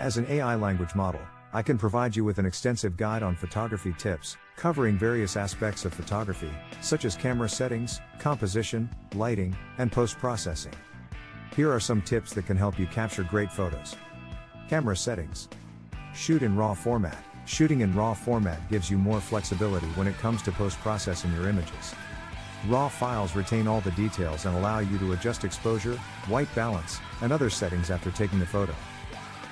As an AI language model, I can provide you with an extensive guide on photography tips, covering various aspects of photography, such as camera settings, composition, lighting, and post-processing. Here are some tips that can help you capture great photos. Camera settings. Shoot in RAW format. Shooting in RAW format gives you more flexibility when it comes to post-processing your images. RAW files retain all the details and allow you to adjust exposure, white balance, and other settings after taking the photo.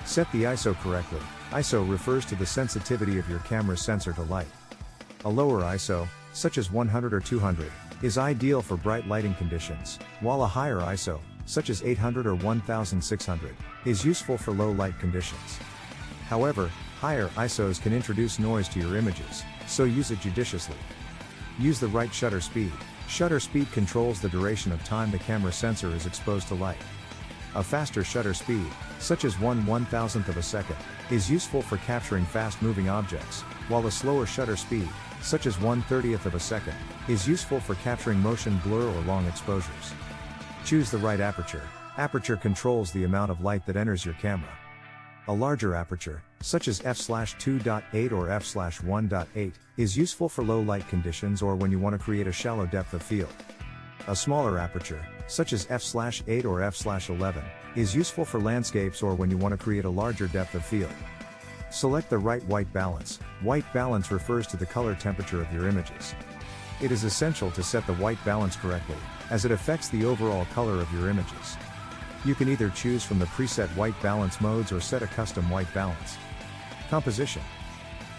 Set the ISO correctly. ISO refers to the sensitivity of your camera's sensor to light. A lower ISO, such as 100 or 200, is ideal for bright lighting conditions, while a higher ISO, such as 800 or 1600, is useful for low light conditions. However, higher ISOs can introduce noise to your images, so use it judiciously. Use the right shutter speed. Shutter speed controls the duration of time the camera sensor is exposed to light. A faster shutter speed, such as 1/1000th of a second, is useful for capturing fast-moving objects, while a slower shutter speed, such as 1/30th of a second, is useful for capturing motion blur or long exposures. Choose the right aperture. Aperture controls the amount of light that enters your camera. A larger aperture, such as f/2.8 or f/1.8, is useful for low light conditions or when you want to create a shallow depth of field. A smaller aperture, such as f/8 or f/11, is useful for landscapes or when you want to create a larger depth of field. Select the right white balance. White balance refers to the color temperature of your images. It is essential to set the white balance correctly, as it affects the overall color of your images. You can either choose from the preset white balance modes or set a custom white balance. Composition.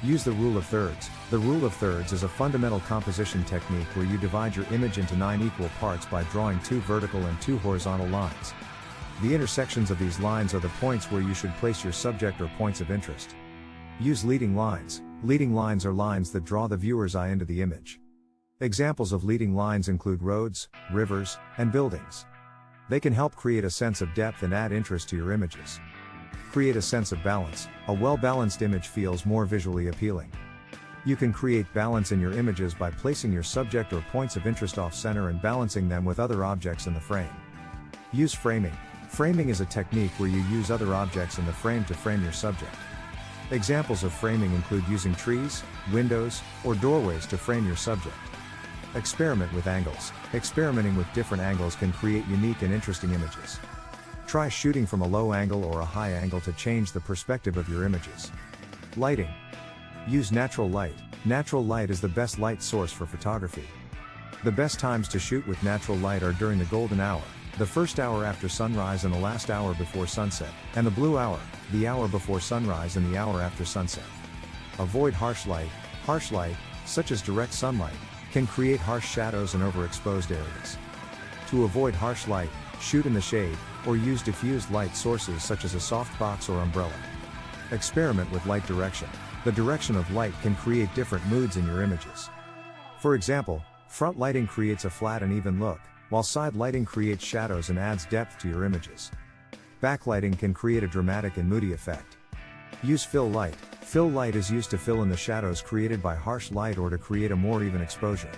Use the rule of thirds. The rule of thirds is a fundamental composition technique where you divide your image into 9 equal parts by drawing 2 vertical and 2 horizontal lines. The intersections of these lines are the points where you should place your subject or points of interest. Use leading lines. Leading lines are lines that draw the viewer's eye into the image. Examples of leading lines include roads, rivers, and buildings. They can help create a sense of depth and add interest to your images. Create a sense of balance. A well-balanced image feels more visually appealing. You can create balance in your images by placing your subject or points of interest off-center and balancing them with other objects in the frame. Use framing. Framing is a technique where you use other objects in the frame to frame your subject. Examples of framing include using trees, windows, or doorways to frame your subject. Experiment with angles. Experimenting with different angles can create unique and interesting images. Try shooting from a low angle or a high angle to change the perspective of your images. Lighting. Use natural light. Natural light is the best light source for photography. The best times to shoot with natural light are during the golden hour, the first hour after sunrise and the last hour before sunset, and the blue hour, the hour before sunrise and the hour after sunset. Avoid harsh light. Harsh light, such as direct sunlight, can create harsh shadows and overexposed areas. To avoid harsh light, shoot in the shade, or use diffused light sources such as a softbox or umbrella. Experiment with light direction. The direction of light can create different moods in your images. For example, front lighting creates a flat and even look, while side lighting creates shadows and adds depth to your images. Backlighting can create a dramatic and moody effect. Use fill light. Fill light is used to fill in the shadows created by harsh light or to create a more even exposure.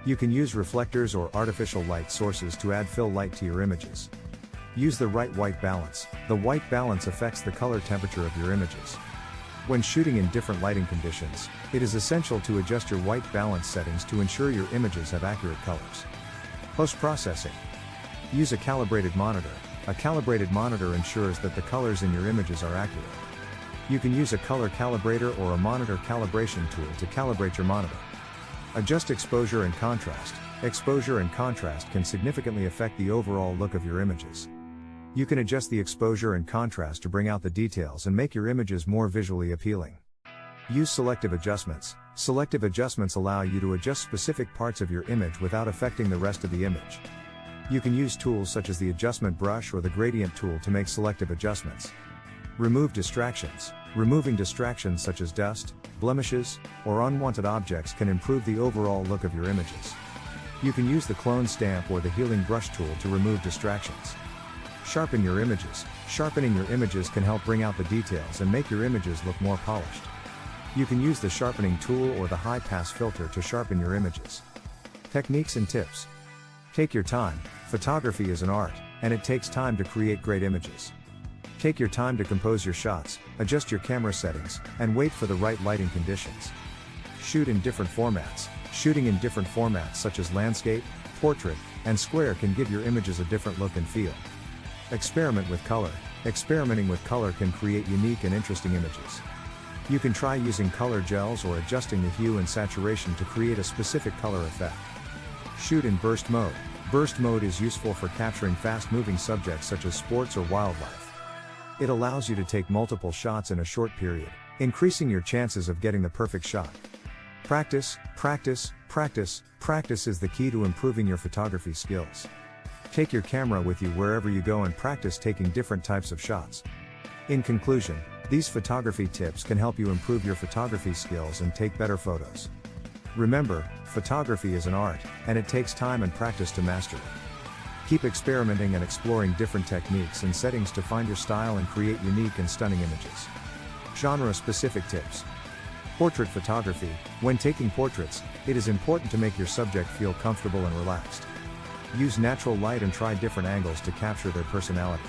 You can use reflectors or artificial light sources to add fill light to your images. Use the right white balance. The white balance affects the color temperature of your images. When shooting in different lighting conditions, it is essential to adjust your white balance settings to ensure your images have accurate colors. Post-processing. Use a calibrated monitor. A calibrated monitor ensures that the colors in your images are accurate. You can use a color calibrator or a monitor calibration tool to calibrate your monitor. Adjust exposure and contrast. Exposure and contrast can significantly affect the overall look of your images. You can adjust the exposure and contrast to bring out the details and make your images more visually appealing. Use selective adjustments. Selective adjustments allow you to adjust specific parts of your image without affecting the rest of the image. You can use tools such as the adjustment brush or the gradient tool to make selective adjustments. Remove distractions. Removing distractions such as dust, blemishes, or unwanted objects can improve the overall look of your images. You can use the clone stamp or the healing brush tool to remove distractions. Sharpen your images. Sharpening your images can help bring out the details and make your images look more polished. You can use the sharpening tool or the high-pass filter to sharpen your images. Techniques and tips. Take your time. Photography is an art, and it takes time to create great images. Take your time to compose your shots, adjust your camera settings, and wait for the right lighting conditions. Shoot in different formats. Shooting in different formats such as landscape, portrait, and square can give your images a different look and feel. Experiment with color. Experimenting with color can create unique and interesting images. You can try using color gels or adjusting the hue and saturation to create a specific color effect. Shoot in burst mode. Burst mode is useful for capturing fast-moving subjects such as sports or wildlife. It allows you to take multiple shots in a short period, increasing your chances of getting the perfect shot. Practice, practice, practice, practice is the key to improving your photography skills. Take your camera with you wherever you go and practice taking different types of shots. In conclusion, these photography tips can help you improve your photography skills and take better photos. Remember, photography is an art, and it takes time and practice to master it. Keep experimenting and exploring different techniques and settings to find your style and create unique and stunning images. Genre-specific tips. Portrait photography. When taking portraits, it is important to make your subject feel comfortable and relaxed. Use natural light and try different angles to capture their personality.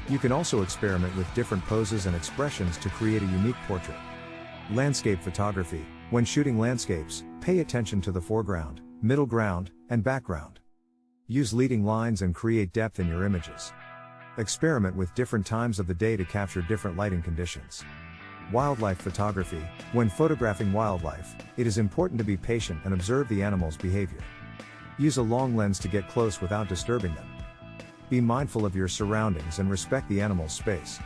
You can also experiment with different poses and expressions to create a unique portrait. Landscape photography. When shooting landscapes, pay attention to the foreground, middle ground, and background. Use leading lines and create depth in your images. Experiment with different times of the day to capture different lighting conditions. Wildlife photography. When photographing wildlife, it is important to be patient and observe the animal's behavior. Use a long lens to get close without disturbing them. Be mindful of your surroundings and respect the animal's space.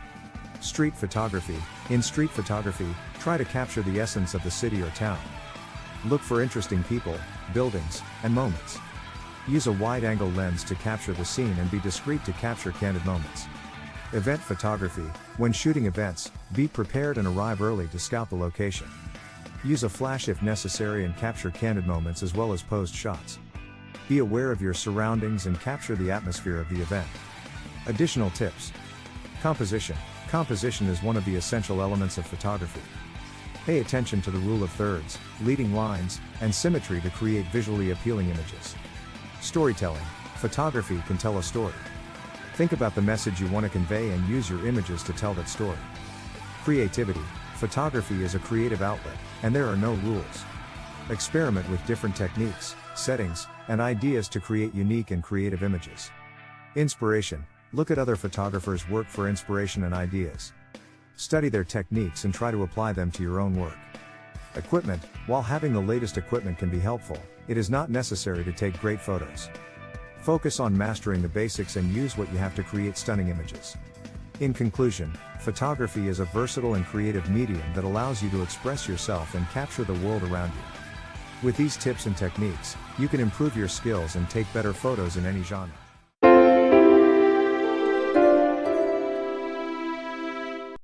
Street photography. In street photography, try to capture the essence of the city or town. Look for interesting people, buildings, and moments. Use a wide-angle lens to capture the scene and be discreet to capture candid moments. Event photography. When shooting events, be prepared and arrive early to scout the location. Use a flash if necessary and capture candid moments as well as posed shots. Be aware of your surroundings and capture the atmosphere of the event. Additional tips. Composition. Composition is one of the essential elements of photography. Pay attention to the rule of thirds, leading lines, and symmetry to create visually appealing images. Storytelling. Photography can tell a story. Think about the message you want to convey and use your images to tell that story. Creativity. Photography is a creative outlet, and there are no rules. Experiment with different techniques, settings, and ideas to create unique and creative images. Inspiration. Look at other photographers' work for inspiration and ideas. Study their techniques and try to apply them to your own work. Equipment. While having the latest equipment can be helpful, it is not necessary to take great photos. Focus on mastering the basics and use what you have to create stunning images. In conclusion, photography is a versatile and creative medium that allows you to express yourself and capture the world around you. With these tips and techniques, you can improve your skills and take better photos in any genre.